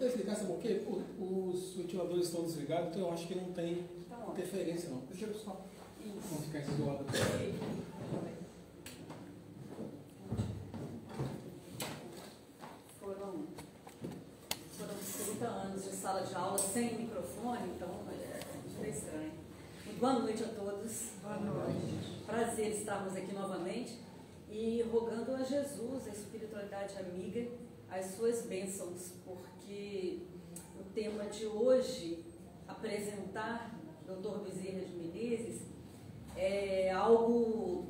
desligar, sabe por quê? Os ventiladores estão desligados, então eu acho que não tem interferência não. Deixa eu só não ficar isolado. Foram 30 anos de sala de aula sem microfone, então é estranho. Boa noite a todos. Boa noite. Prazer estarmos aqui novamente e rogando a Jesus, a espiritualidade amiga, as suas bênçãos, porque o tema de hoje, apresentar Dr. Bezerra de Menezes, é algo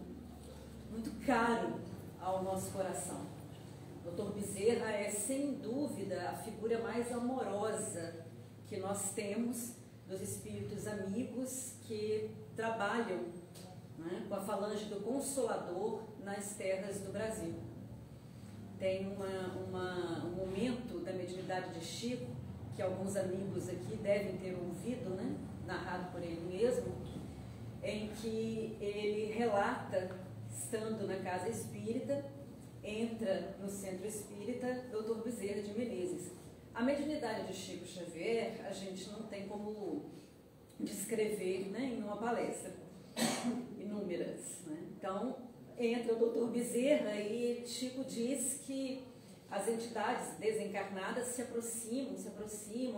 muito caro ao nosso coração. Dr. Bezerra é, sem dúvida, a figura mais amorosa que nós temos dos espíritos amigos que trabalham, né, com a falange do Consolador nas terras do Brasil. Tem um momento da mediunidade de Chico, que alguns amigos aqui devem ter ouvido, né, narrado por ele mesmo, em que ele relata, estando na casa espírita, entra no centro espírita Dr. Bezerra de Menezes. A mediunidade de Chico Xavier, a gente não tem como descrever, né, em uma palestra, inúmeras, né? Então, entra o Dr. Bezerra e Chico diz que as entidades desencarnadas se aproximam,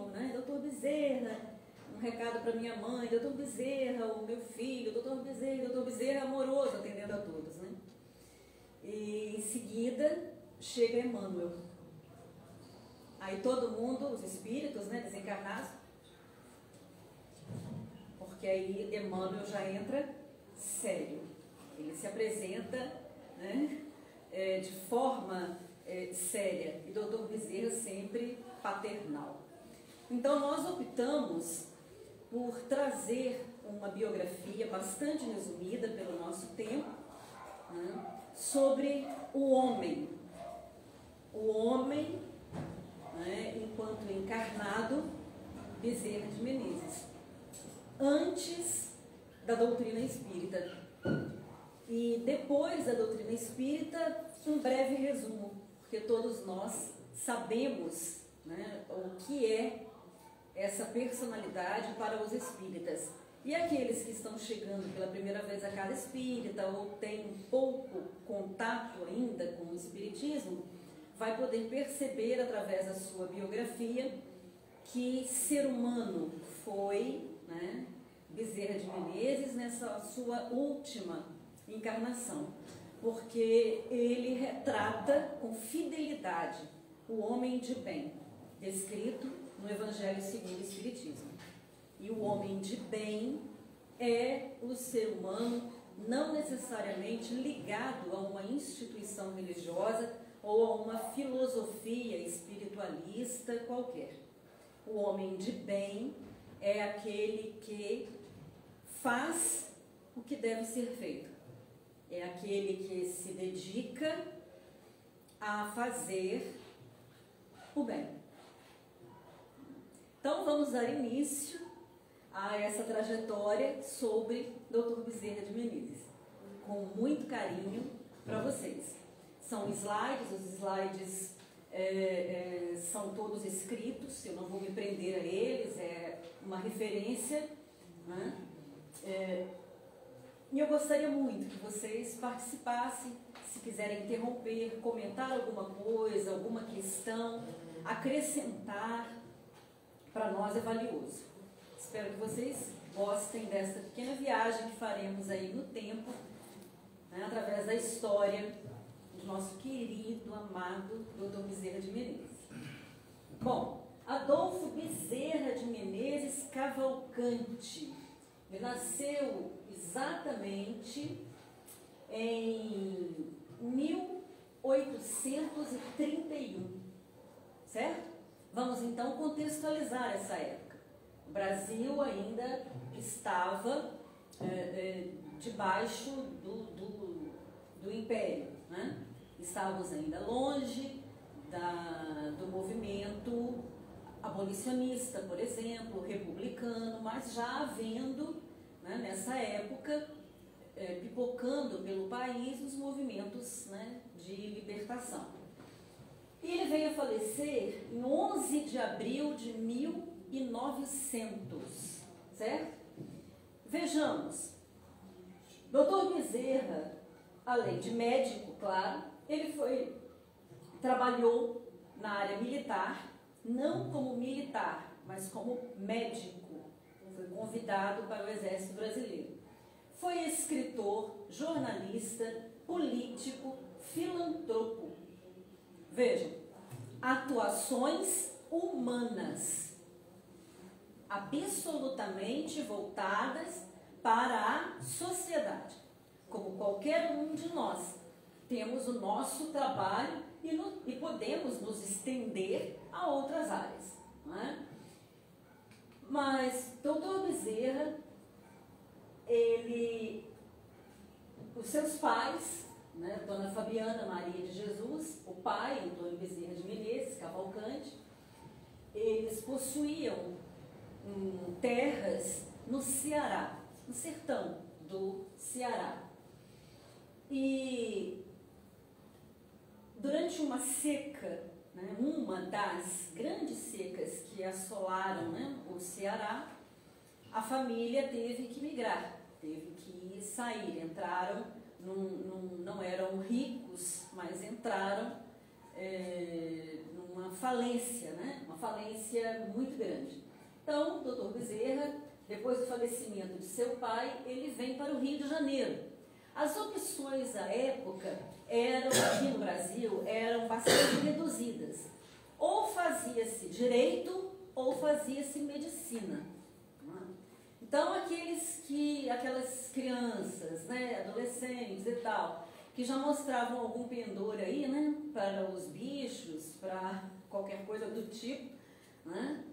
né? Dr. Bezerra, um recado para minha mãe, Dr. Bezerra, o meu filho, Dr. Bezerra amoroso, atendendo a todos, né? E em seguida chega Emmanuel. Aí todo mundo, os espíritos, né, desencarnados, porque aí Emmanuel já entra sério. Ele se apresenta, né, de forma séria, e Dr. Bezerra sempre paternal. Então nós optamos por trazer uma biografia bastante resumida pelo nosso tempo, né, sobre o homem. O homem, né, enquanto encarnado, Bezerra de Menezes, antes da doutrina espírita. E depois da doutrina espírita, um breve resumo, porque todos nós sabemos, né, o que é essa personalidade para os espíritas. E aqueles que estão chegando pela primeira vez à casa espírita ou têm pouco contato ainda com o espiritismo, vai poder perceber através da sua biografia que ser humano foi, né, Bezerra de Menezes nessa sua última encarnação, porque ele retrata com fidelidade o homem de bem, descrito no Evangelho segundo o Espiritismo. E o homem de bem é o ser humano não necessariamente ligado a uma instituição religiosa ou a uma filosofia espiritualista qualquer. O homem de bem é aquele que faz o que deve ser feito. É aquele que se dedica a fazer o bem. Então vamos dar início a essa trajetória sobre Dr. Bezerra de Menezes, com muito carinho para vocês. São slides, os slides são todos escritos, eu não vou me prender a eles, é uma referência, né? E eu gostaria muito que vocês participassem, se quiserem interromper, comentar alguma coisa, alguma questão, acrescentar, para nós é valioso. Espero que vocês gostem desta pequena viagem que faremos aí no tempo, né, através da história do nosso querido, amado Dr. Bezerra de Menezes. Bom, Adolfo Bezerra de Menezes Cavalcante, ele nasceu exatamente em 1831, certo? Vamos então contextualizar essa época. O Brasil ainda estava debaixo do Império, né? Estávamos ainda longe do movimento abolicionista, por exemplo, republicano, mas já havendo, né, nessa época, pipocando pelo país os movimentos, né, de libertação. E ele veio a falecer em 11 de abril de 1900, certo? Vejamos, Dr. Bezerra, além de médico, claro, ele trabalhou na área militar, não como militar, mas como médico. Foi convidado para o Exército Brasileiro. Foi escritor, jornalista, político, filantropo. Vejam, atuações humanas, absolutamente voltadas para a sociedade. Como qualquer um de nós, temos o nosso trabalho e podemos nos estender a outras áreas. Não é? Mas Dr. Bezerra, os seus pais, né, Dona Fabiana Maria de Jesus, o pai, Antônio Bezerra de Menezes, Cavalcante, eles possuíam terras no Ceará, no sertão do Ceará. E durante uma seca, né, uma das grandes secas que assolaram, né, o Ceará, a família teve que migrar, teve que sair, entraram, não eram ricos, mas entraram numa falência, né, uma falência muito grande. Então, o Dr. Bezerra, depois do falecimento de seu pai, ele vem para o Rio de Janeiro. As opções à época aqui no Brasil, eram bastante reduzidas. Ou fazia-se direito, ou fazia-se medicina. Então, aquelas crianças, né, adolescentes e tal, que já mostravam algum pendor aí, né, para os bichos, para qualquer coisa do tipo, né,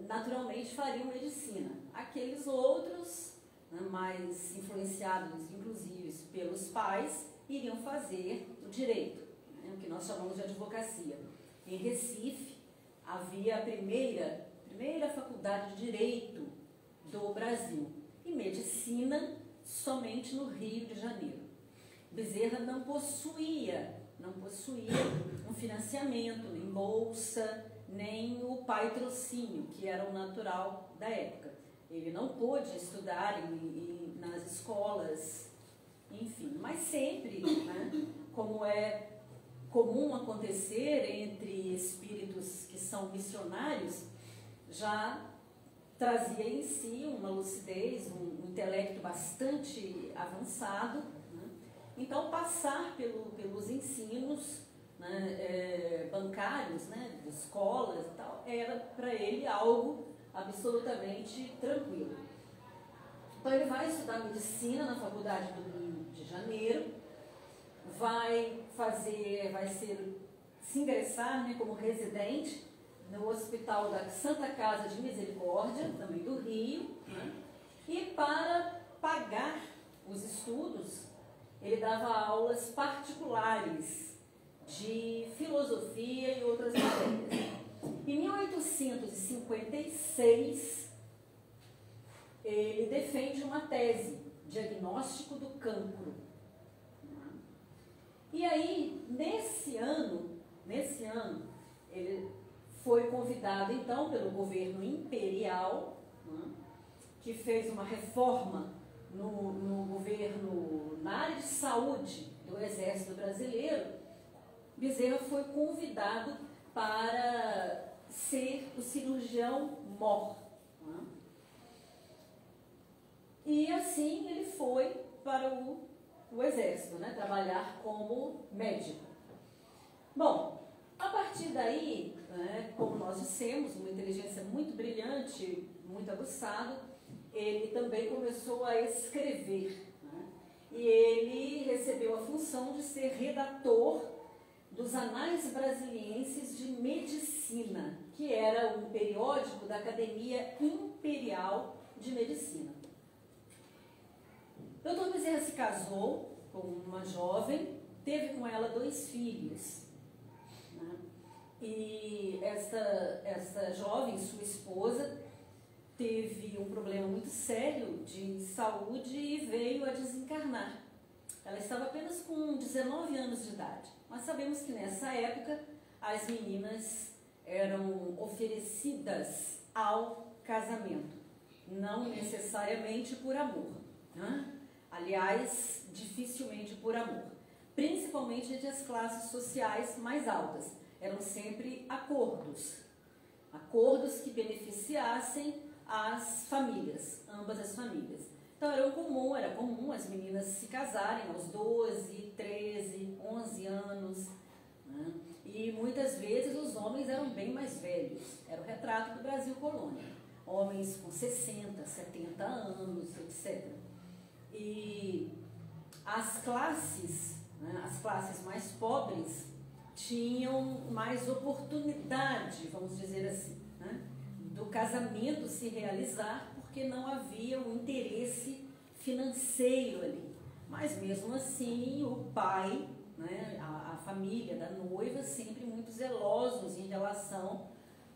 naturalmente fariam medicina. Aqueles outros, né, mais influenciados, inclusive, pelos pais, iriam fazer o direito, né, o que nós chamamos de advocacia. Em Recife, havia a primeira faculdade de direito do Brasil, e medicina somente no Rio de Janeiro. Bezerra não possuía um financiamento, nem bolsa, nem o patrocínio, que era o natural da época. Ele não pôde estudar nas escolas, enfim, mas sempre, né, como é comum acontecer entre espíritos que são missionários, já trazia em si uma lucidez, um intelecto bastante avançado, né? Então, passar pelos ensinos, né, bancários, né, de escolas e tal, era para ele algo absolutamente tranquilo. Então, ele vai estudar medicina na Faculdade do Rio de Janeiro, vai se ingressar, né, como residente no Hospital da Santa Casa de Misericórdia, também do Rio, né? E para pagar os estudos, ele dava aulas particulares de filosofia e outras matérias. Em 1856, ele defende uma tese, diagnóstico do cancro. E aí, nesse ano, ele foi convidado, então, pelo governo imperial, né, que fez uma reforma no governo, na área de saúde do Exército Brasileiro. Bezerra foi convidado para ser o cirurgião-mor. Né? E assim ele foi para o Exército, né, trabalhar como médico. Bom, a partir daí, né, como nós dissemos, uma inteligência muito brilhante, muito aguçado, ele também começou a escrever, né, e ele recebeu a função de ser redator dos Anais Brasilienses de Medicina, que era um periódico da Academia Imperial de Medicina. Dr. Bezerra se casou com uma jovem, teve com ela 2 filhos. Né? E essa jovem, sua esposa, teve um problema muito sério de saúde e veio a desencarnar. Ela estava apenas com 19 anos de idade. Nós sabemos que nessa época as meninas eram oferecidas ao casamento, não necessariamente por amor, né? Aliás, dificilmente por amor, principalmente entre as classes sociais mais altas. Eram sempre acordos que beneficiassem as famílias, ambas as famílias. Então era comum as meninas se casarem aos 12, 13, 11 anos, né? E muitas vezes os homens eram bem mais velhos. Era o retrato do Brasil colônia. Homens com 60, 70 anos, etc. E as classes, né, as classes mais pobres tinham mais oportunidade, vamos dizer assim, né, do casamento se realizar, porque não havia um interesse financeiro ali. Mas mesmo assim o pai, né, a família da noiva, sempre muito zelosos em relação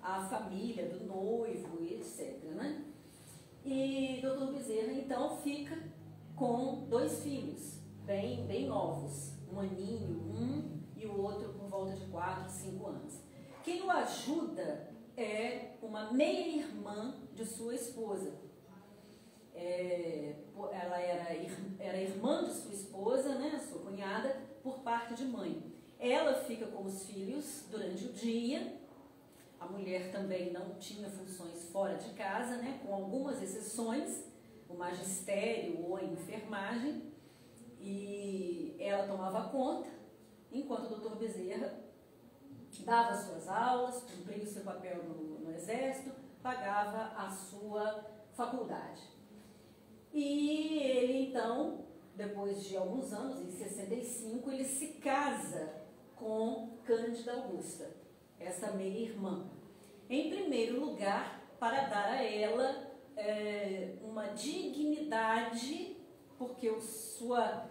à família do noivo, etc. Né? E Dr. Bezerra então fica com 2 filhos, bem novos, um aninho, e o outro por volta de 4, 5 anos. Quem o ajuda é uma meia-irmã de sua esposa. Ela era irmã de sua esposa, né, sua cunhada, por parte de mãe. Ela fica com os filhos durante o dia. A mulher também não tinha funções fora de casa, né, com algumas exceções, o magistério ou a enfermagem, e ela tomava conta, enquanto o Dr. Bezerra dava suas aulas, cumpria o seu papel no exército, pagava a sua faculdade. E ele então, depois de alguns anos, em 65, ele se casa com Cândida Augusta, essa meia-irmã. Em primeiro lugar, para dar a ela uma dignidade, porque a sua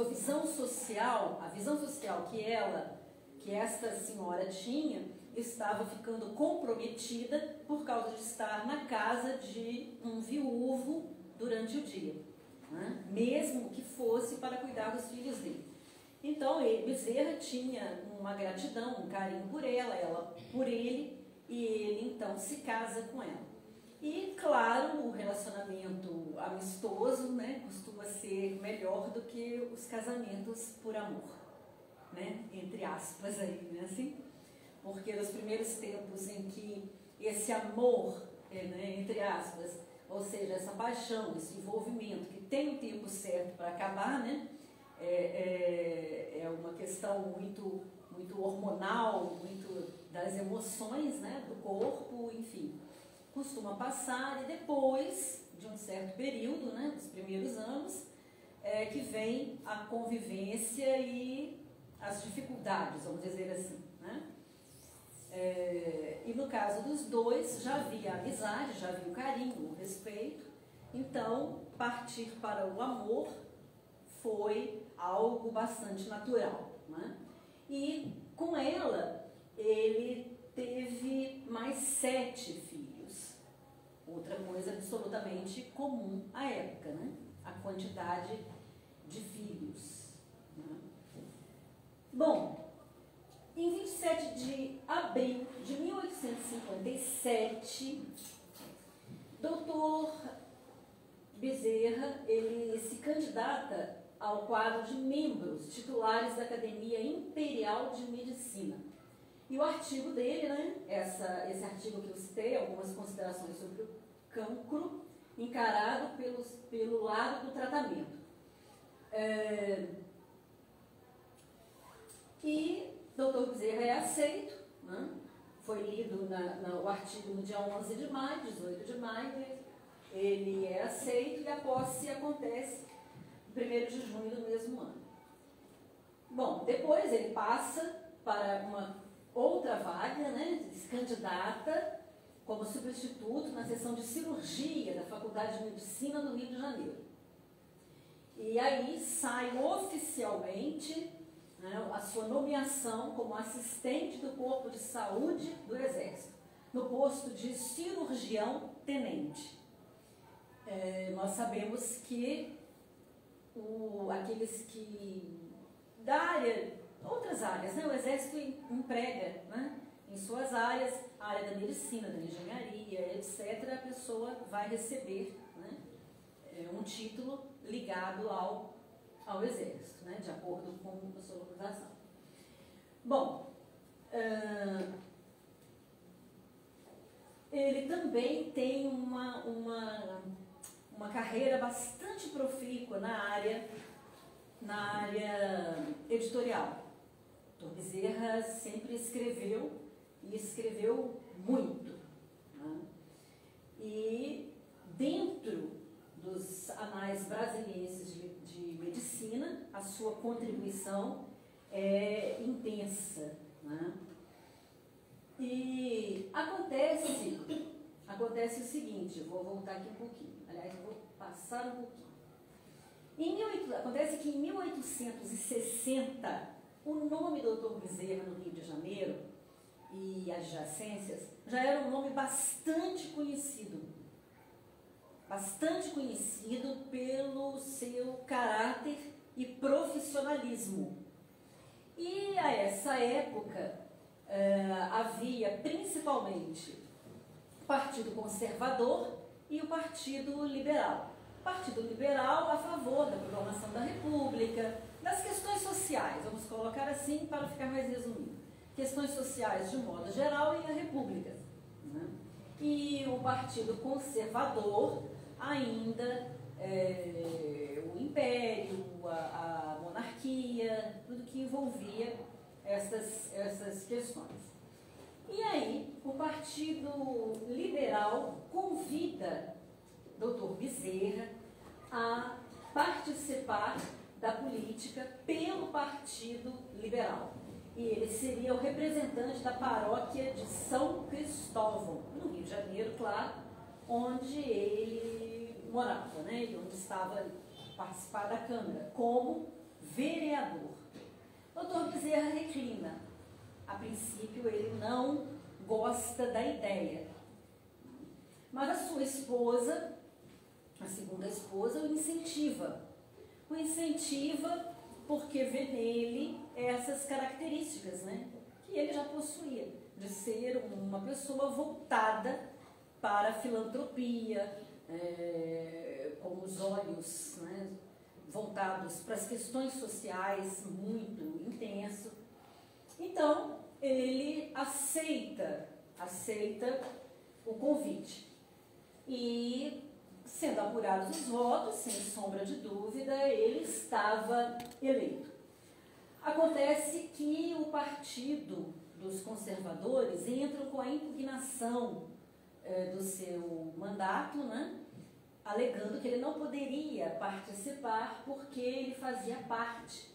visão social, a visão social que esta senhora tinha, estava ficando comprometida por causa de estar na casa de um viúvo durante o dia, né? Mesmo que fosse para cuidar dos filhos dele. Então, Bezerra tinha uma gratidão, um carinho por ela por ele, e ele então se casa com ela. E, claro, o relacionamento amistoso, né, costuma ser melhor do que os casamentos por amor, né, entre aspas aí, né, assim? Porque nos primeiros tempos em que esse amor, né, entre aspas, ou seja, essa paixão, esse envolvimento que tem o tempo certo para acabar, né, é uma questão muito hormonal, muito das emoções, né, do corpo, enfim, costuma passar, e depois de um certo período, né, dos primeiros anos, que vem a convivência e as dificuldades, vamos dizer assim, né? E no caso dos dois, já havia amizade, já havia o carinho, o respeito, então partir para o amor foi algo bastante natural, né? E com ela, ele teve mais 7 filhos, outra coisa absolutamente comum à época, né? A quantidade de filhos, né? Bom, em 27 de abril de 1857, Dr. Bezerra, ele se candidata ao quadro de membros titulares da Academia Imperial de Medicina. E o artigo dele, né, esse artigo que eu citei, algumas considerações sobre o cancro, encarado pelo lado do tratamento. E Dr. Bezerra é aceito, né? Foi lido o artigo no dia 11 de maio, 18 de maio, ele é aceito e a posse acontece no 1º de junho do mesmo ano. Bom, depois ele passa para uma outra vaga, né, se candidata como substituto na seção de cirurgia da Faculdade de Medicina do Rio de Janeiro. E aí sai oficialmente, né, a sua nomeação como assistente do Corpo de Saúde do Exército, no posto de cirurgião-tenente. Nós sabemos que aqueles que da área outras áreas, né? O Exército emprega, né, em suas áreas, a área da medicina, da engenharia, etc., a pessoa vai receber, né, um título ligado ao Exército, né, de acordo com a sua localização. Bom, ele também tem uma carreira bastante profícua na área editorial. Dr. Bezerra sempre escreveu, e escreveu muito, né? E dentro dos anais brasilienses de medicina, a sua contribuição é intensa, né? E acontece o seguinte, vou voltar aqui um pouquinho, aliás, vou passar um pouquinho. Acontece que em 1860, o nome Dr. Bezerra no Rio de Janeiro e adjacências já era um nome bastante conhecido pelo seu caráter e profissionalismo. E a essa época havia principalmente o Partido Conservador e o Partido Liberal. O Partido Liberal a favor da proclamação da República, das questões sociais, vamos colocar assim para ficar mais resumido. Questões sociais de modo geral e a República, né? E o Partido Conservador ainda o Império, a monarquia, tudo que envolvia essas questões. E aí o Partido Liberal convida Dr. Bezerra a participar da política pelo Partido Liberal. E ele seria o representante da paróquia de São Cristóvão, no Rio de Janeiro, claro, onde ele morava, né? E onde estava participar da Câmara, como vereador. Dr. Bezerra reclina. A princípio, ele não gosta da ideia. Mas a sua esposa, a segunda esposa, o incentiva. O incentiva porque vê nele essas características, né, que ele já possuía, de ser uma pessoa voltada para a filantropia, com os olhos, né, voltados para as questões sociais, muito intenso. Então, ele aceita o convite. E, sendo apurados os votos, sem sombra de dúvida, ele estava eleito. Acontece que o Partido dos Conservadores entra com a impugnação do seu mandato, né, alegando que ele não poderia participar porque ele fazia parte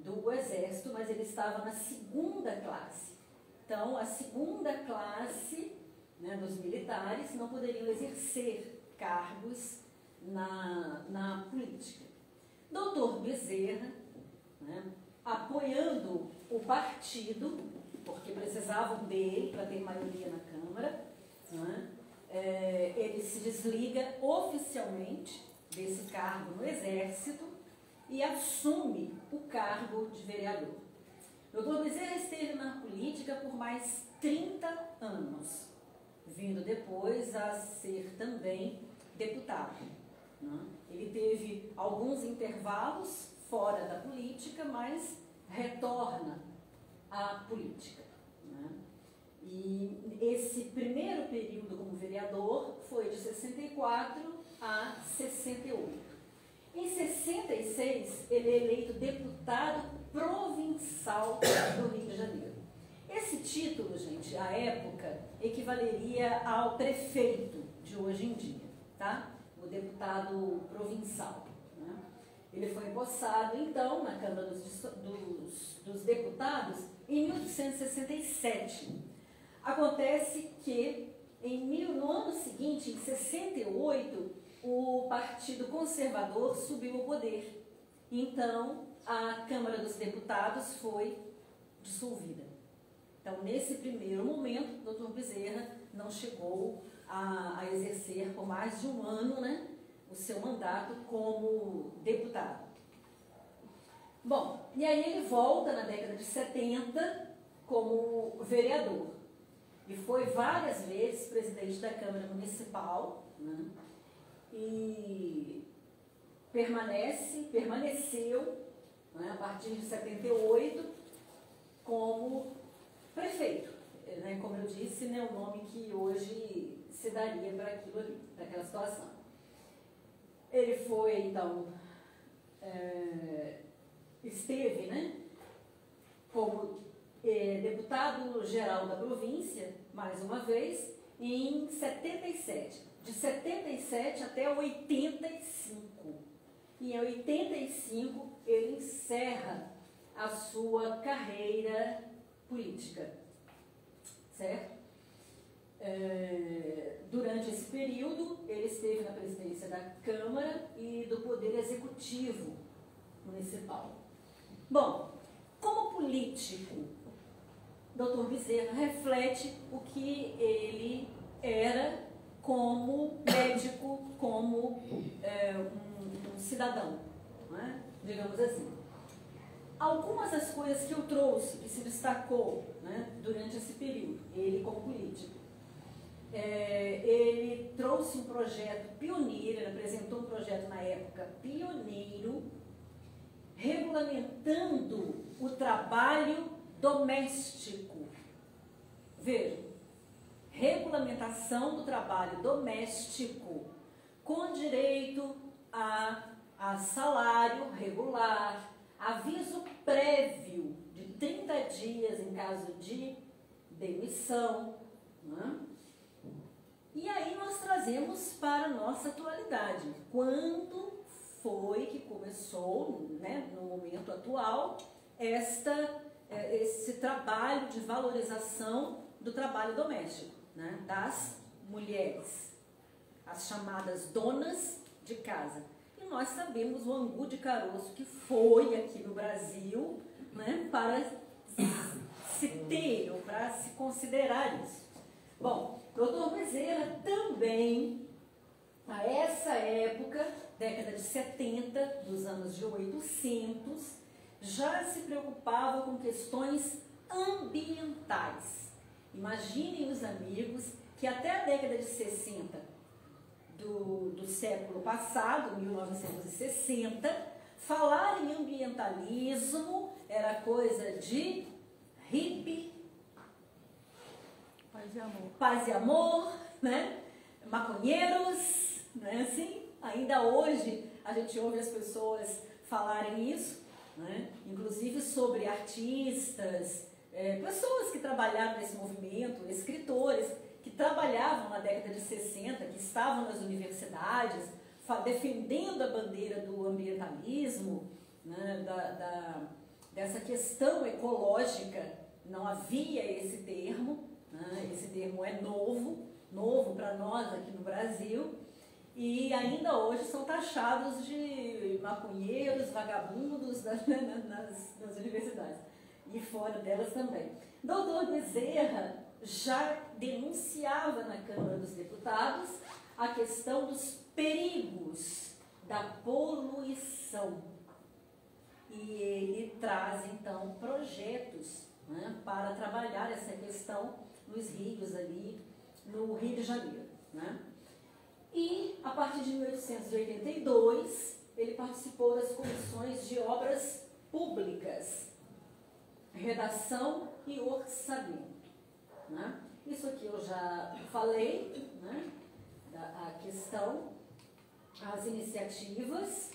do Exército, mas ele estava na segunda classe. Então, a segunda classe, né, dos militares não poderiam exercer cargos na política. Dr. Bezerra, né, apoiando o partido, porque precisavam dele para ter maioria na Câmara, né, ele se desliga oficialmente desse cargo no Exército e assume o cargo de vereador. Dr. Bezerra esteve na política por mais 30 anos, vindo depois a ser também deputado, né? Ele teve alguns intervalos fora da política, mas retorna à política, né? E esse primeiro período como vereador foi de 64 a 68. Em 66, ele é eleito deputado provincial do Rio de Janeiro. Esse título, gente, à época, equivaleria ao prefeito de hoje em dia, tá? O deputado provincial, né? Ele foi empossado, então, na Câmara dos Deputados em 1867. Acontece que, no ano seguinte, em 68, o Partido Conservador subiu ao poder. Então, a Câmara dos Deputados foi dissolvida. Então, nesse primeiro momento, o Dr. Bezerra não chegou a exercer por mais de um ano, né, o seu mandato como deputado. Bom, e aí ele volta na década de 70 como vereador. E foi várias vezes presidente da Câmara Municipal, né? E permaneceu, né, a partir de 78 como prefeito, né, como eu disse, né, o nome que hoje se daria para aquilo ali, para aquela situação. Ele foi, então, esteve, né, como deputado-geral da província, mais uma vez, em 77, de 77 até 85. E em 85 ele encerra a sua carreira política, certo? Durante esse período, ele esteve na presidência da Câmara e do Poder Executivo Municipal. Bom, como político, Dr. Bezerra reflete o que ele era como médico, como um cidadão, né? Digamos assim. Algumas das coisas que eu trouxe, que se destacou, né, durante esse período, ele como político, ele trouxe um projeto pioneiro, ele apresentou um projeto na época pioneiro, regulamentando o trabalho doméstico. Veja, regulamentação do trabalho doméstico com direito a salário regular, aviso prévio de 30 dias em caso de demissão, né? E aí nós trazemos para a nossa atualidade. Quando foi que começou, né, no momento atual, esse trabalho de valorização do trabalho doméstico, né, das mulheres, as chamadas donas de casa. E nós sabemos o angu de caroço que foi aqui no Brasil, né, para se ter ou para se considerar isso. Bom, Dr. Bezerra também, a essa época, década de 70, dos anos de 800, já se preocupava com questões ambientais. Imaginem os amigos que até a década de 60 do século passado, 1960, falar em ambientalismo era coisa de hippie, paz e amor, né? Maconheiros, né? Assim, ainda hoje a gente ouve as pessoas falarem isso, né? Inclusive sobre artistas, pessoas que trabalharam nesse movimento, escritores que trabalhavam na década de 60, que estavam nas universidades, defendendo a bandeira do ambientalismo, né? Dessa questão ecológica. Não havia esse termo, né? Esse termo é novo para nós aqui no Brasil, e ainda hoje são taxados de maconheiros, vagabundos nas universidades, e fora delas também. Dr. Bezerra já denunciava na Câmara dos Deputados a questão dos perigos da poluição. E ele traz, então, projetos, né, para trabalhar essa questão nos rios ali, no Rio de Janeiro, né? E, a partir de 1882, ele participou das comissões de obras públicas, redação e orçamento, né? Isso aqui eu já falei, né? A questão, as iniciativas.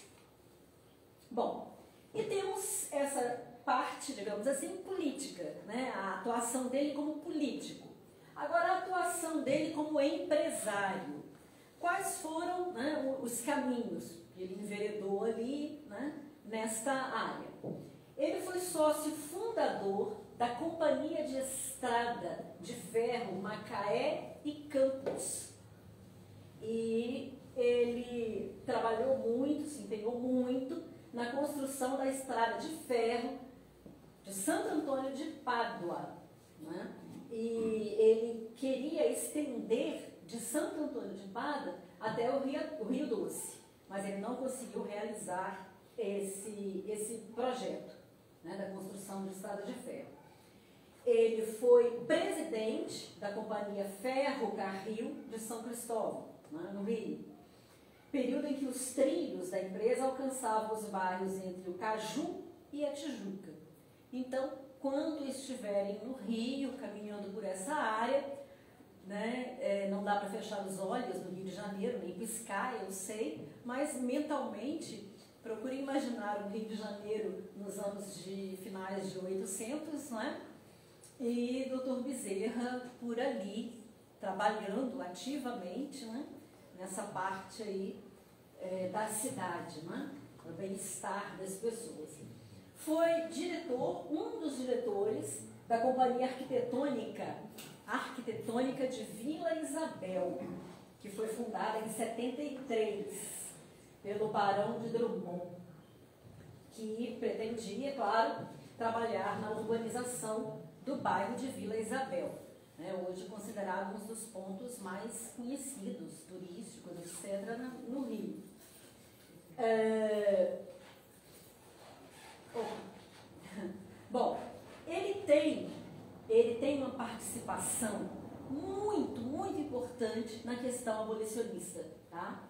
Bom, e temos essa parte, digamos assim, política, né? A atuação dele como político. Agora, a atuação dele como empresário. Quais foram, né, os caminhos que ele enveredou ali, né, nesta área? Ele foi sócio fundador da Companhia de Estrada de Ferro Macaé e Campos. E ele trabalhou muito, se empenhou muito na construção da estrada de ferro de Santo Antônio de Pádua, né? E ele queria estender de Santo Antônio de Pádua até o Rio Doce, mas ele não conseguiu realizar esse projeto. né, da construção de estrada de ferro. Ele foi presidente da Companhia Ferrocarril de São Cristóvão, né, no Rio, período em que os trilhos da empresa alcançavam os bairros entre o Caju e a Tijuca. Então, quando estiverem no Rio, caminhando por essa área, né, não dá para fechar os olhos no Rio de Janeiro, nem piscar, eu sei, mas mentalmente procure imaginar o Rio de Janeiro nos anos de finais de 800, né? E Dr. Bezerra por ali, trabalhando ativamente, né, nessa parte aí da cidade, né, para o bem-estar das pessoas. Foi diretor, um dos diretores da Companhia Arquitetônica de Vila Isabel, que foi fundada em 73 pelo Barão de Drummond, que pretendia, claro, trabalhar na urbanização do bairro de Vila Isabel, né, hoje considerado um dos pontos mais conhecidos, turísticos, etc., no Rio. Bom, ele tem uma participação muito, muito importante na questão abolicionista, tá?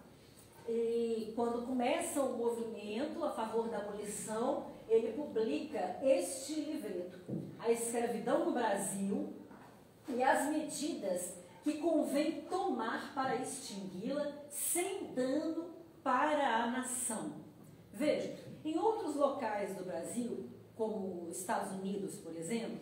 E quando começa o movimento a favor da abolição, ele publica este livreto, A Escravidão no Brasil e as medidas que convém tomar para extingui-la sem dano para a nação. Veja, em outros locais do Brasil, como os Estados Unidos, por exemplo,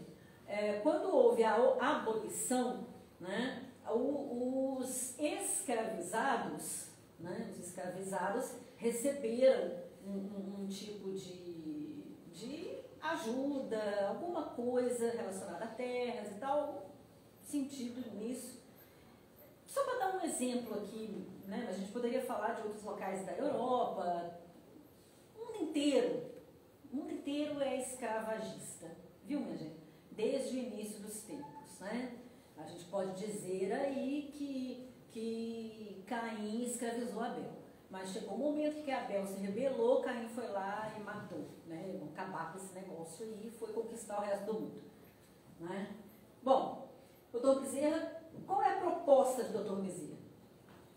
quando houve a abolição, né, os escravizados, né, os escravizados receberam um tipo de ajuda, alguma coisa relacionada a terras e tal, algum sentido nisso. Só para dar um exemplo aqui, né, a gente poderia falar de outros locais da Europa, o mundo inteiro é escravagista, viu, minha gente? Desde o início dos tempos, né? A gente pode dizer aí que Caim escravizou Abel, mas chegou um momento que Abel se rebelou, Caim foi lá e matou, né? Vamos acabar com esse negócio e foi conquistar o resto do mundo, né? Bom, Dr. Bezerra, qual é a proposta de Dr. Bezerra?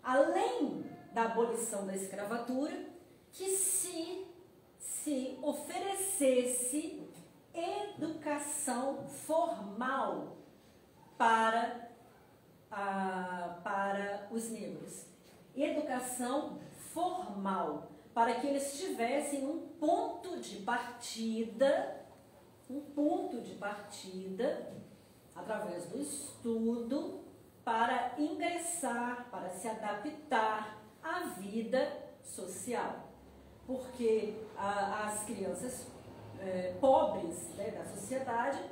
Além da abolição da escravatura, que se oferecesse educação formal para os negros. Educação formal, para que eles tivessem um ponto de partida, através do estudo, para ingressar, para se adaptar à vida social. Porque as crianças pobres, né, da sociedade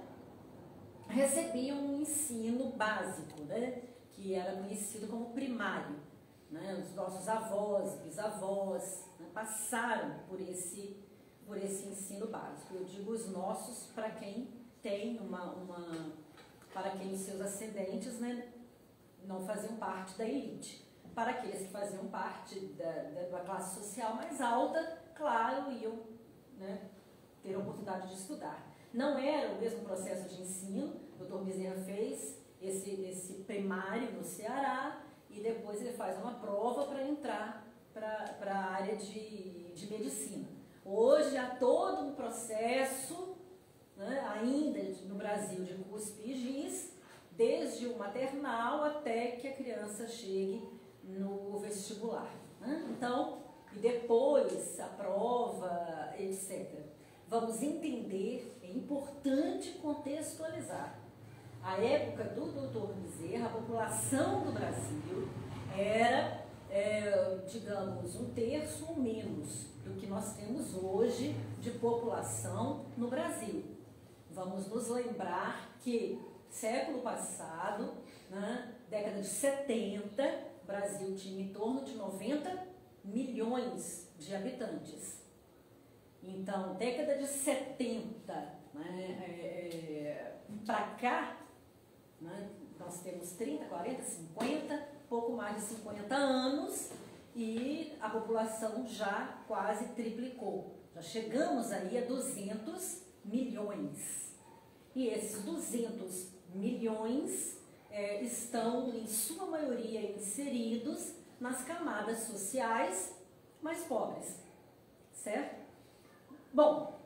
recebiam um ensino básico, né, que era conhecido como primário. Né, os nossos avós, bisavós, né, passaram por esse ensino básico. Eu digo os nossos para quem tem para quem os seus ascendentes, né, não faziam parte da elite. Para aqueles que faziam parte da classe social mais alta, claro, iam, né, ter a oportunidade de estudar. Não era o mesmo processo de ensino. O Dr. Bezerra fez esse primário no Ceará e depois ele faz uma prova para entrar para a área de medicina. Hoje há todo um processo, né, ainda no Brasil, de cuspe e giz, desde o maternal até que a criança chegue no vestibular. Né? Então, e depois a prova, etc. Vamos entender, é importante contextualizar. A época do Dr. Bezerra, a população do Brasil era, digamos, 1/3 ou menos do que nós temos hoje de população no Brasil. Vamos nos lembrar que século passado, né, década de 70, o Brasil tinha em torno de 90 milhões de habitantes. Então, década de 70, né, para cá, né, nós temos 30, 40, 50, pouco mais de 50 anos e a população já quase triplicou. Já chegamos aí a 200 milhões. E esses 200 milhões estão, em sua maioria, inseridos nas camadas sociais mais pobres, certo? Bom,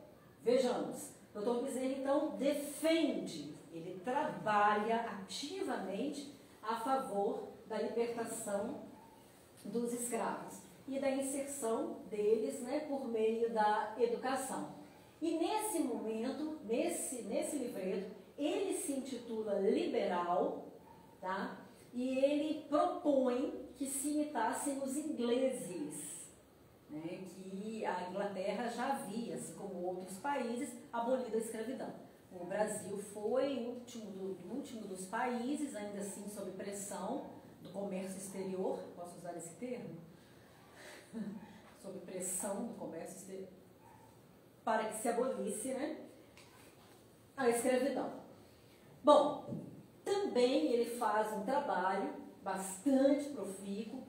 vejamos. O Dr. Bezerra, então, defende, ele trabalha ativamente a favor da libertação dos escravos e da inserção deles, né, por meio da educação. E nesse momento, nesse livreto, ele se intitula Liberal, tá? E ele propõe que se imitassem os ingleses, né, que a Inglaterra já havia, assim como outros países, abolido a escravidão. O Brasil foi o último dos países, ainda assim sob pressão do comércio exterior, posso usar esse termo? Sob pressão do comércio exterior, para que se abolisse, né, a escravidão. Bom, também ele faz um trabalho bastante profícuo,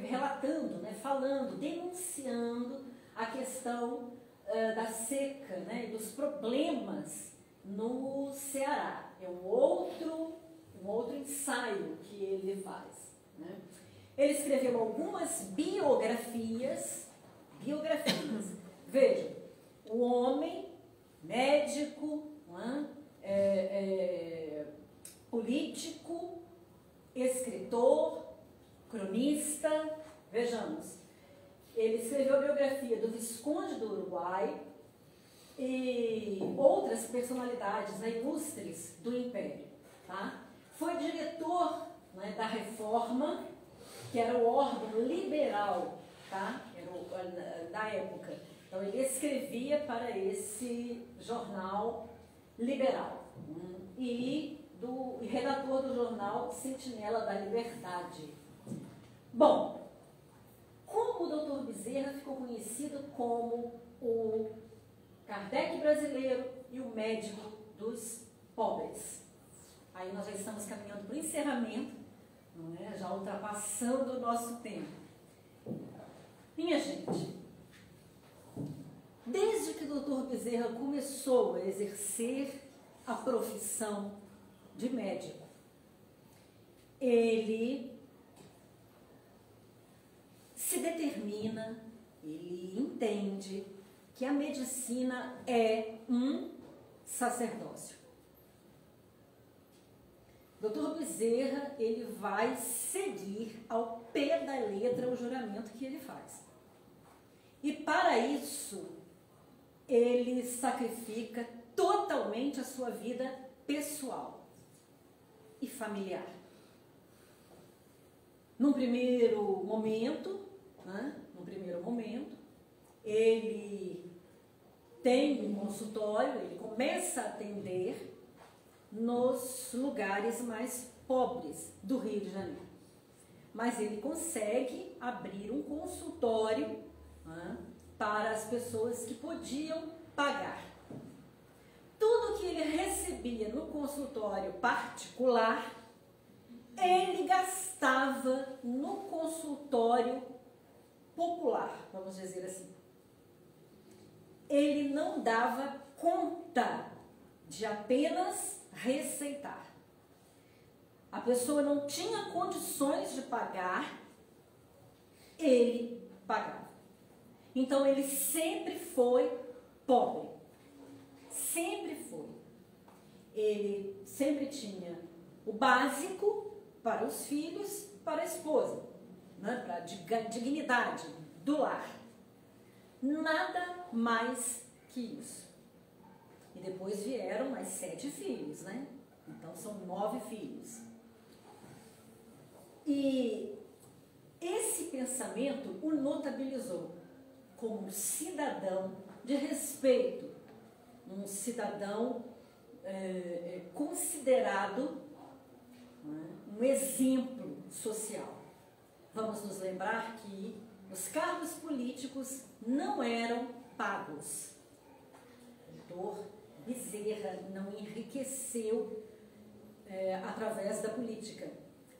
relatando, né, falando, denunciando a questão da seca, né, dos problemas no Ceará. É um outro ensaio que ele faz, né? Ele escreveu algumas biografias. Vejam, o homem, médico, político, escritor, cronista. Vejamos, ele escreveu a biografia do Visconde do Uruguai e outras personalidades, né, ilustres do Império. Tá? Foi diretor, né, da Reforma, que era o órgão liberal, tá? Da época. Então, ele escrevia para esse jornal liberal e redator do jornal Sentinela da Liberdade. Bom, como o Dr. Bezerra ficou conhecido como o Kardec brasileiro e o médico dos pobres? Aí nós já estamos caminhando para o encerramento, não é? Já ultrapassando o nosso tempo. Minha gente, desde que o Dr. Bezerra começou a exercer a profissão de médico, ele se determina, ele entende que a medicina é um sacerdócio. Dr. Bezerra, ele vai seguir ao pé da letra o juramento que ele faz. E para isso, ele sacrifica totalmente a sua vida pessoal e familiar. Num primeiro momento, ele tem um consultório, ele começa a atender nos lugares mais pobres do Rio de Janeiro. Mas ele consegue abrir um consultório, né, para as pessoas que podiam pagar. Tudo que ele recebia no consultório particular, ele gastava no consultório popular, vamos dizer assim. Ele não dava conta de apenas receitar. A pessoa não tinha condições de pagar, ele pagava. Então, ele sempre foi pobre. Sempre foi. Ele sempre tinha o básico para os filhos, para a esposa, né? Para a dignidade do lar. Nada mais que isso. E depois vieram mais 7 filhos, né? Então, são 9 filhos. E esse pensamento o notabilizou como um cidadão de respeito, um cidadão considerado, né, um exemplo social. Vamos nos lembrar que os cargos políticos não eram pagos. O Dr. Bezerra não enriqueceu através da política,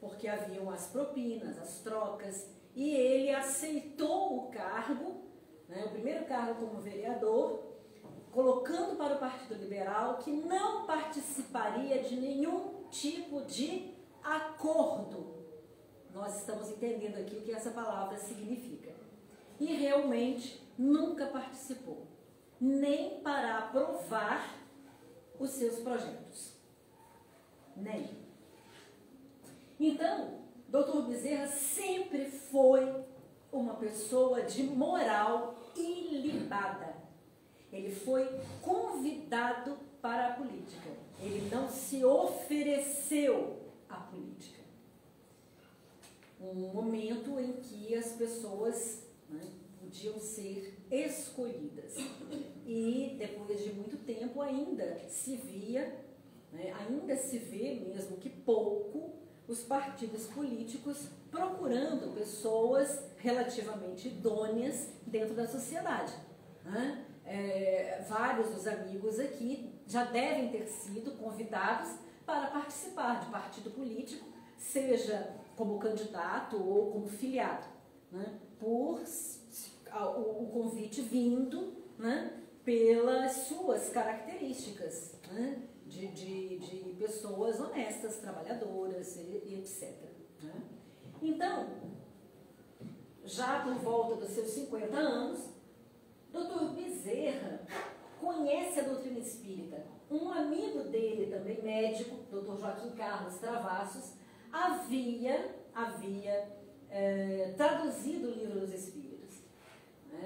porque haviam as propinas, as trocas, e ele aceitou o cargo, né, o primeiro cargo como vereador, colocando para o Partido Liberal que não participaria de nenhum tipo de acordo. Nós estamos entendendo aqui o que essa palavra significa. E realmente nunca participou, nem para aprovar os seus projetos. Nem. Então, Dr. Bezerra sempre foi uma pessoa de moral ilibada. Ele foi convidado para a política. Ele não se ofereceu à política. Um momento em que as pessoas, né, podiam ser escolhidas. E depois de muito tempo ainda se via, né, ainda se vê, mesmo que pouco, os partidos políticos procurando pessoas relativamente idôneas dentro da sociedade. Né? Vários dos amigos aqui já devem ter sido convidados para participar de partido político, seja como candidato ou como filiado, né? Por o convite vindo, né, pelas suas características, né, de pessoas honestas, trabalhadoras e etc. Né? Então, já por volta dos seus 50 anos, Dr. Bezerra conhece a doutrina espírita. Um amigo dele, também médico, Dr. Joaquim Carlos Travassos, havia traduzido o Livro dos Espíritos.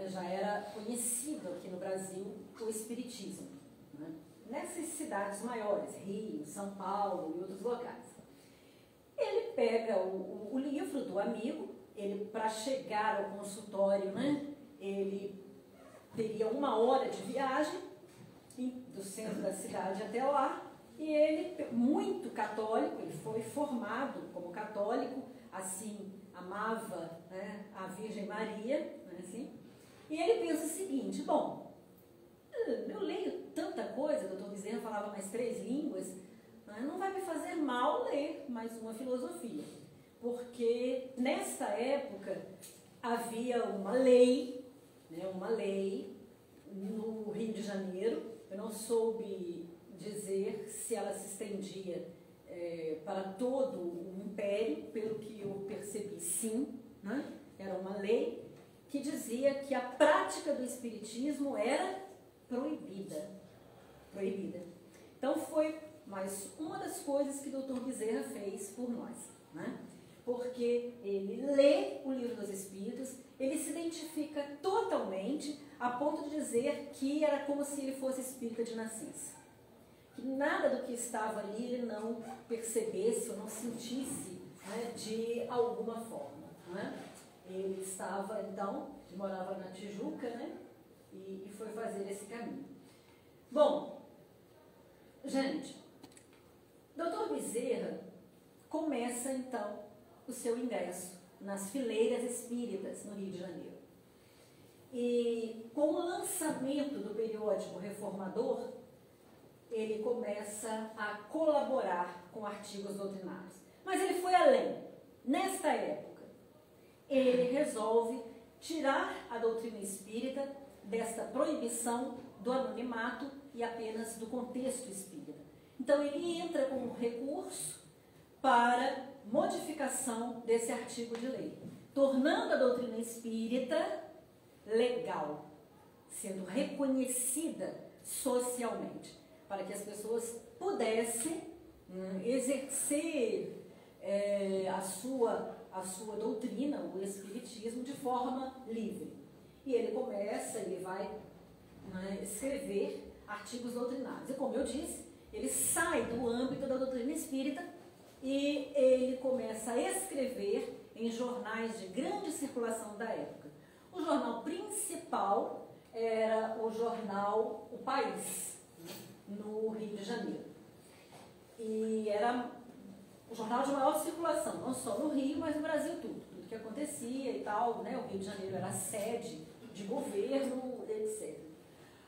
Já era conhecido aqui no Brasil o Espiritismo, né? Nessas cidades maiores, Rio, São Paulo e outros locais. Ele pega o livro do amigo, ele, para chegar ao consultório, né, ele teria 1 hora de viagem do centro da cidade até lá, e ele, muito católico, ele foi formado como católico, assim, amava, né, a Virgem Maria, né, assim, e ele pensa o seguinte: bom, eu leio tanta coisa, o Dr. Bezerra falava mais 3 línguas, né, não vai me fazer mal ler mais uma filosofia, porque nessa época havia uma lei, né, no Rio de Janeiro, eu não soube dizer se ela se estendia para todo o império, pelo que eu percebi, sim, né? Era uma lei que dizia que a prática do espiritismo era proibida. Então foi mais uma das coisas que o Dr. Bezerra fez por nós, né? Porque ele lê o Livro dos Espíritos, ele se identifica totalmente a ponto de dizer que era como se ele fosse espírita de nascença. Que nada do que estava ali ele não percebesse ou não sentisse, né, de alguma forma. Né? Ele estava, então, morava na Tijuca, né, e foi fazer esse caminho. Bom, gente, Dr. Bezerra começa, então, o seu ingresso nas fileiras espíritas no Rio de Janeiro. E com o lançamento do periódico Reformador, ele começa a colaborar com artigos doutrinários. Mas ele foi além. Nesta época, ele resolve tirar a doutrina espírita desta proibição do anonimato e apenas do contexto espírita. Então, ele entra com um recurso para modificação desse artigo de lei, tornando a doutrina espírita legal, sendo reconhecida socialmente, para que as pessoas pudessem exercer a sua doutrina, o espiritismo, de forma livre. E ele vai, né, escrever artigos doutrinários. E como eu disse, ele sai do âmbito da doutrina espírita e ele começa a escrever em jornais de grande circulação da época. O jornal principal era o jornal O País, no Rio de Janeiro. E era o jornal de maior circulação, não só no Rio, mas no Brasil tudo que acontecia e tal, né? O Rio de Janeiro era a sede de governo, etc.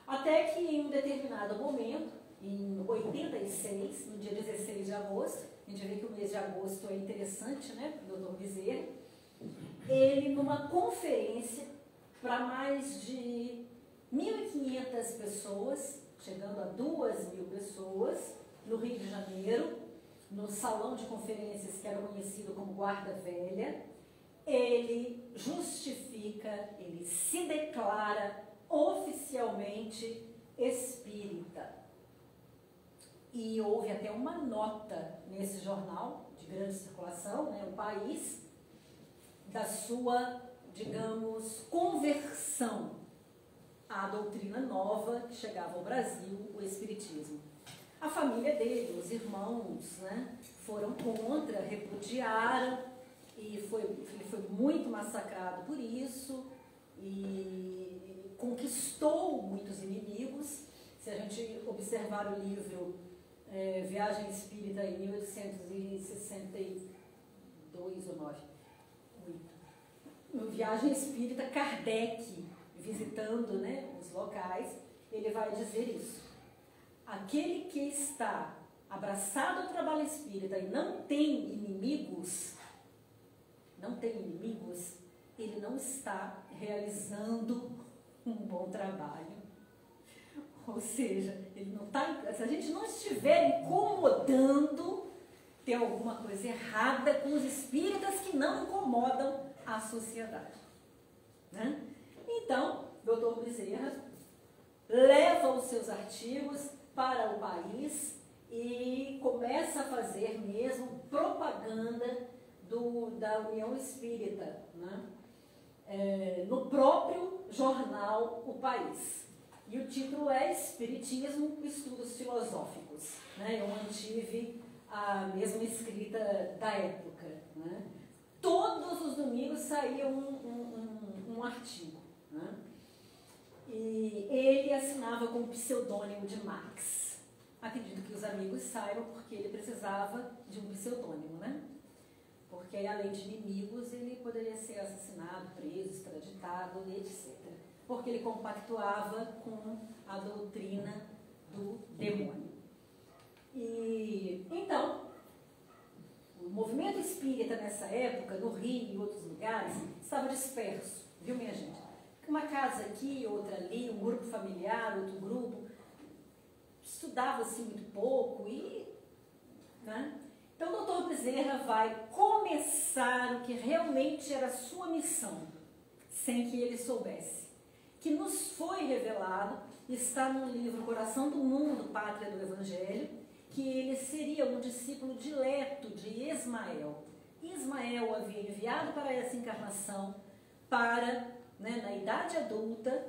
Até que em um determinado momento, em 86, no dia 16 de agosto, a gente vê que o mês de agosto é interessante, né, para o Dr. Bezerra, ele, numa conferência para mais de 1.500 pessoas, chegando a 2.000 pessoas, no Rio de Janeiro, no salão de conferências que era conhecido como Guarda Velha. Ele justifica, ele se declara oficialmente espírita. E houve até uma nota nesse jornal de grande circulação, né, O País, da sua, digamos, conversão à doutrina nova que chegava ao Brasil, o espiritismo. A família dele, os irmãos, né, foram contra, repudiaram, e ele foi muito massacrado por isso, e conquistou muitos inimigos. Se a gente observar o livro Viagem Espírita em 1862 ou 9, Viagem Espírita, Kardec, visitando, né, os locais, ele vai dizer isso. Aquele que está abraçado ao trabalho espírita e não tem inimigos, ele não está realizando um bom trabalho. Ou seja, ele não tá, se a gente não estiver incomodando, tem alguma coisa errada com os espíritas que não incomodam a sociedade, né? Então, Dr. Bezerra leva os seus artigos para o país e começa a fazer mesmo propaganda da União Espírita, né? No próprio jornal O País. E o título é Espiritismo, Estudos Filosóficos, né? Eu mantive a mesma escrita da época, né? Todos os domingos saía um artigo, né? E ele assinava com o pseudônimo de Max. Acredito que os amigos saibam porque ele precisava de um pseudônimo, né? Porque além de inimigos, ele poderia ser assassinado, preso, extraditado, etc. Porque ele compactuava com a doutrina do demônio. E então, o movimento espírita nessa época, no Rio e em outros lugares, estava disperso, viu, minha gente? Uma casa aqui, outra ali, um grupo familiar, outro grupo, estudava-se muito pouco e, né? Então o Dr. Bezerra vai começar o que realmente era a sua missão, sem que ele soubesse, que nos foi revelado, está no livro Coração do Mundo, Pátria do Evangelho, que ele seria um discípulo dileto de Ismael. Ismael havia enviado para essa encarnação para, né, na idade adulta,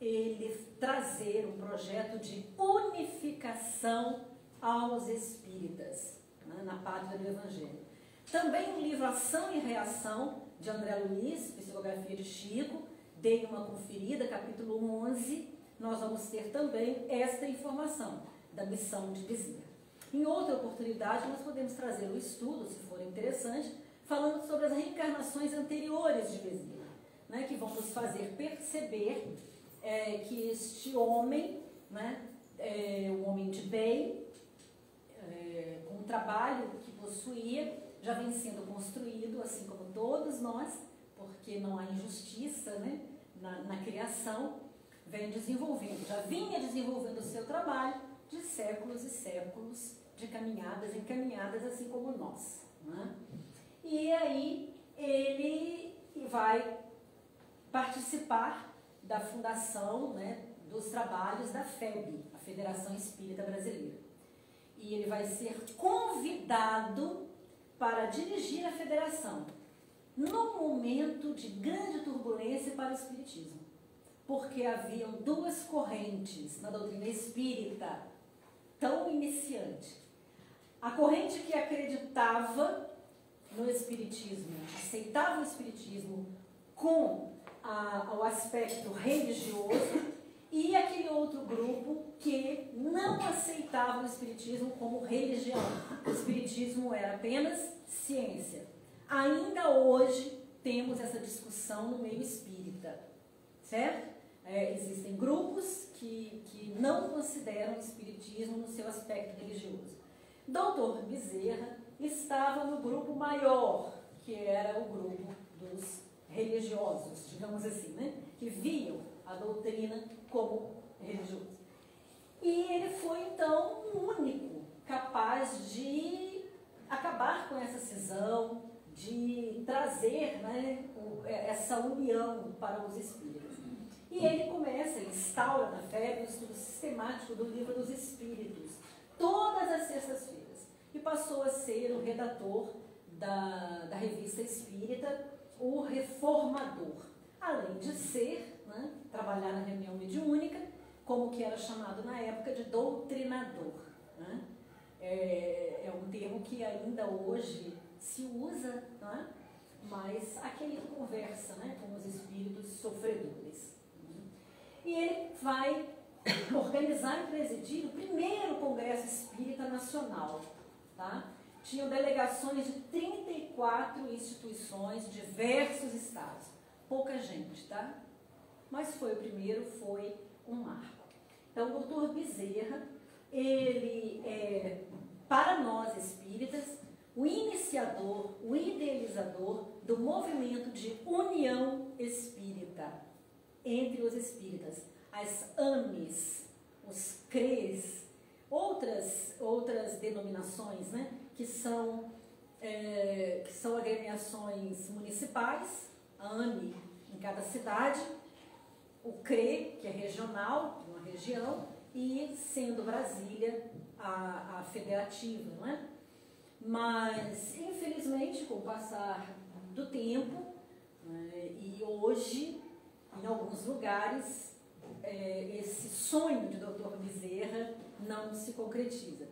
ele trazer um projeto de unificação aos espíritas, né, na Pátria do Evangelho. Também o livro Ação e Reação, de André Luiz, Psicografia de Chico, dei uma conferida, capítulo 11, nós vamos ter também esta informação da missão de Bezerra. Em outra oportunidade, nós podemos trazer o estudo, se for interessante, falando sobre as reencarnações anteriores de Bezerra, né, que vão nos fazer perceber que este homem, né, um homem de bem, com o trabalho que possuía, já vem sendo construído, assim como todos nós, porque não há injustiça, né, na criação, vem desenvolvendo, já vinha desenvolvendo o seu trabalho de séculos e séculos, de caminhadas em caminhadas, assim como nós, né? E aí ele vai participar da fundação, né, dos trabalhos da FEB, a Federação Espírita Brasileira. E ele vai ser convidado para dirigir a federação num momento de grande turbulência para o espiritismo, porque haviam duas correntes na doutrina espírita tão iniciante. A corrente que acreditava no espiritismo, aceitava o espiritismo com o aspecto religioso, e aquele outro grupo que não aceitava o espiritismo como religião. O espiritismo era apenas ciência. Ainda hoje temos essa discussão no meio espírita, certo? Existem grupos que não consideram o espiritismo no seu aspecto religioso. Dr. Bezerra estava no grupo maior, que era o grupo dos religiosos, digamos assim, né? Que viam a doutrina como religioso. E ele foi, então, o único capaz de acabar com essa cisão, de trazer, né, essa união para os espíritos. E ele começa, ele instaura na FEB o estudo sistemático do Livro dos Espíritos, todas as sextas-feiras, e passou a ser o redator da Revista Espírita, o reformador, além de ser, né, trabalhar na reunião mediúnica, como que era chamado na época de doutrinador. Né? É um termo que ainda hoje se usa, né? Mas aquele que conversa, né, com os espíritos sofredores. E ele vai organizar e presidir o primeiro Congresso Espírita Nacional. Tá? Tinham delegações de 34 instituições de diversos estados. Pouca gente, tá? Mas foi o primeiro, foi um marco. Então, o doutor Bezerra, ele é, para nós espíritas, o iniciador, o idealizador do movimento de união espírita entre os espíritas, as AMES, os CREs, outras denominações, né, que são agremiações municipais, a AME em cada cidade, o CRE, que é regional, de uma região, e sendo Brasília a federativa, não é? Mas, infelizmente, com o passar do tempo, e hoje, em alguns lugares, esse sonho de Dr. Bezerra não se concretiza.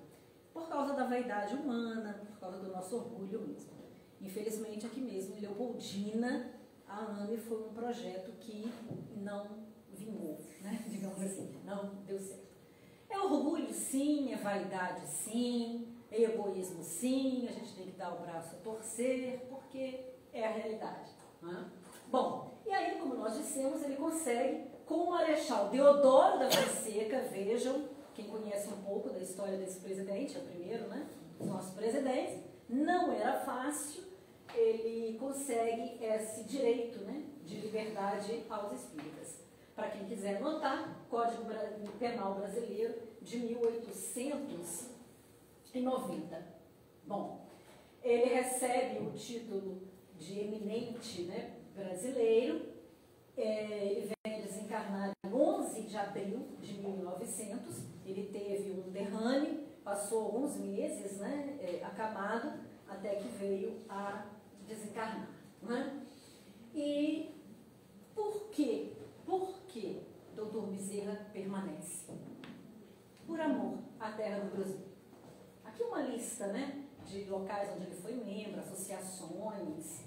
Por causa da vaidade humana, por causa do nosso orgulho mesmo. Infelizmente, aqui mesmo, em Leopoldina, a AME foi um projeto que não vingou, né? Digamos assim, não deu certo. É orgulho sim, é vaidade sim, é egoísmo sim, a gente tem que dar o braço a torcer, porque é a realidade. Né? Bom, e aí, como nós dissemos, ele consegue, com o Marechal Deodoro da Fonseca, vejam, quem conhece um pouco da história desse presidente, é o primeiro, né? Dos nossos presidentes, não era fácil, ele consegue esse direito, né, de liberdade aos espíritas. Para quem quiser anotar, Código Penal Brasileiro de 1890. Bom, ele recebe o título de eminente, né, brasileiro, ele vem desencarnar em 11 de abril de 1900, ele teve um derrame, passou alguns meses, né, acamado, até que veio a desencarnar. Né? E por quê? Por que Dr. Bezerra permanece? Por amor à terra do Brasil. Aqui uma lista, né, de locais onde ele foi membro, associações,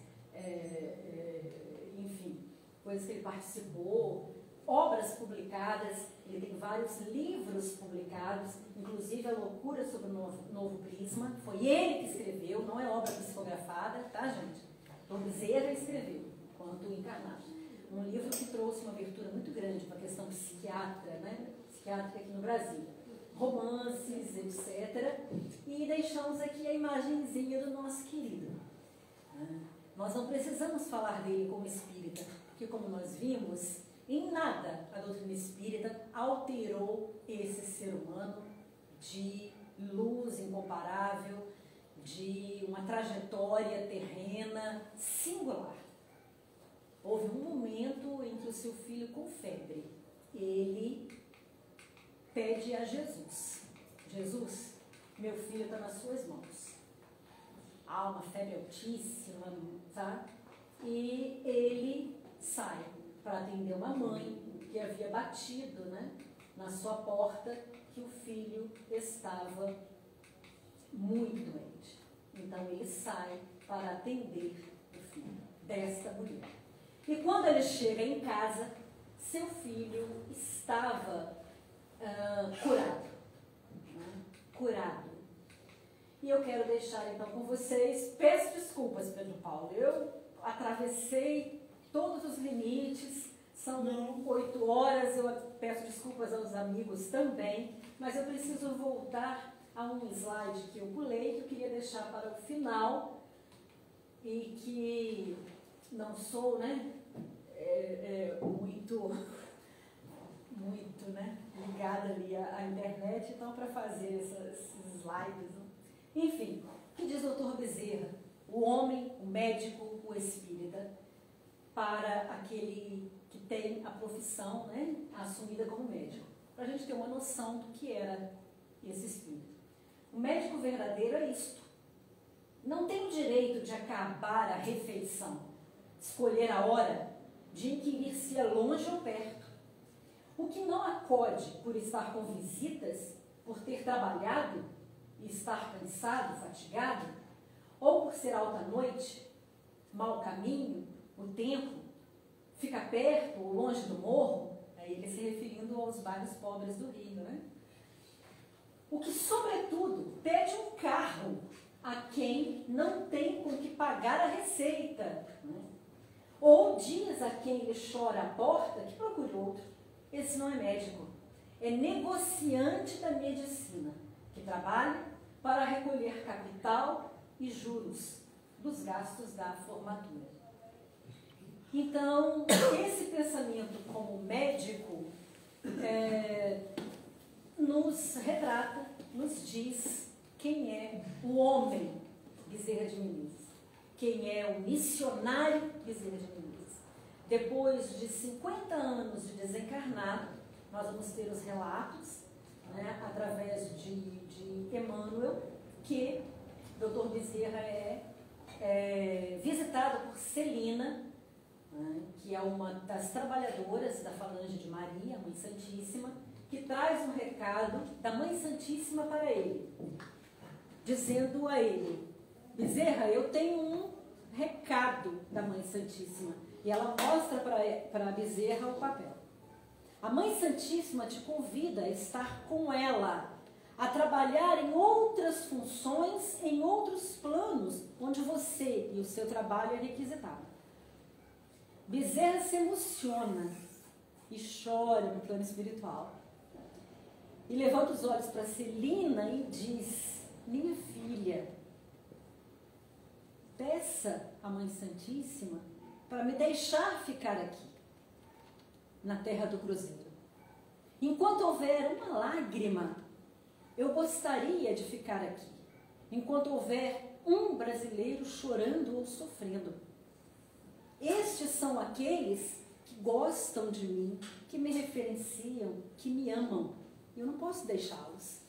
enfim, coisas que ele participou, obras publicadas, ele tem vários livros publicados, inclusive A Loucura sobre o Novo Prisma, foi ele que escreveu, não é obra psicografada, tá, gente? Dr. Bezerra escreveu, enquanto encarnado. Um livro que trouxe uma abertura muito grande para a questão psiquiátrica, né? Psiquiátrica aqui no Brasil. Romances, etc. E deixamos aqui a imagenzinha do nosso querido. Nós não precisamos falar dele como espírita, porque como nós vimos, em nada a doutrina espírita alterou esse ser humano de luz incomparável, de uma trajetória terrena singular. Houve um momento em que o seu filho, com febre, ele pede a Jesus: Jesus, meu filho está nas suas mãos. Há uma febre altíssima, tá? E ele sai para atender uma mãe que havia batido, né, na sua porta, que o filho estava muito doente. Então ele sai para atender o filho desta mulher. E quando ele chega em casa, seu filho estava curado. Né? Curado. E eu quero deixar então com vocês, peço desculpas, Pedro Paulo, eu atravessei todos os limites, são 8 horas, eu peço desculpas aos amigos também, mas eu preciso voltar a um slide que eu pulei, que eu queria deixar para o final, e que não sou, né, muito, né, ligada ali à internet, então, para fazer esses slides. Enfim, o que diz o Dr. Bezerra? O homem, o médico, o espírita, para aquele que tem a profissão, né, assumida como médico, para a gente ter uma noção do que era esse espírito. O médico verdadeiro é isto. Não tem o direito de acabar a refeição, escolher a hora, de inquirir se é longe ou perto. O que não acode por estar com visitas, por ter trabalhado e estar cansado, fatigado, ou por ser alta noite, mau caminho, o tempo, fica perto ou longe do morro, aí ele se referindo aos bairros pobres do Rio, né? O que, sobretudo, pede um carro a quem não tem com que pagar a receita, né? Ou diz a quem lhe chora a porta que procure outro. Esse não é médico, é negociante da medicina, que trabalha para recolher capital e juros dos gastos da formatura. Então, esse pensamento como médico nos retrata, nos diz quem é o homem Bezerra de Menezes, quem é o missionário Bezerra de Menezes. Depois de 50 anos de desencarnado, nós vamos ter os relatos, né, através de Emmanuel, que Dr. Bezerra é visitado por Celina, né, que é uma das trabalhadoras da Falange de Maria, a Mãe Santíssima, que traz um recado da Mãe Santíssima para ele, dizendo a ele: Bezerra, eu tenho um recado da Mãe Santíssima. E ela mostra para Bezerra o papel. A Mãe Santíssima te convida a estar com ela, a trabalhar em outras funções, em outros planos, onde você e o seu trabalho é requisitado. Bezerra se emociona e chora no plano espiritual. E levanta os olhos para Celina e diz: minha filha, peça à Mãe Santíssima para me deixar ficar aqui, na terra do Cruzeiro. Enquanto houver uma lágrima, eu gostaria de ficar aqui. Enquanto houver um brasileiro chorando ou sofrendo. Estes são aqueles que gostam de mim, que me referenciam, que me amam. Eu não posso deixá-los.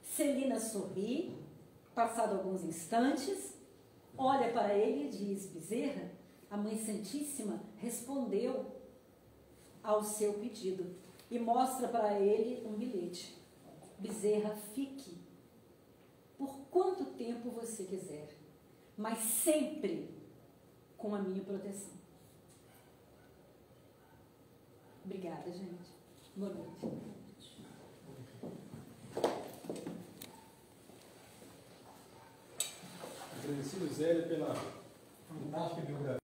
Celina sorri, passado alguns instantes, olha para ele e diz: Bezerra, a Mãe Santíssima respondeu ao seu pedido e mostra para ele um bilhete. Bezerra, fique por quanto tempo você quiser, mas sempre com a minha proteção. Obrigada, gente. Boa noite. Agradecido, Zélia, pela fantástica biografia.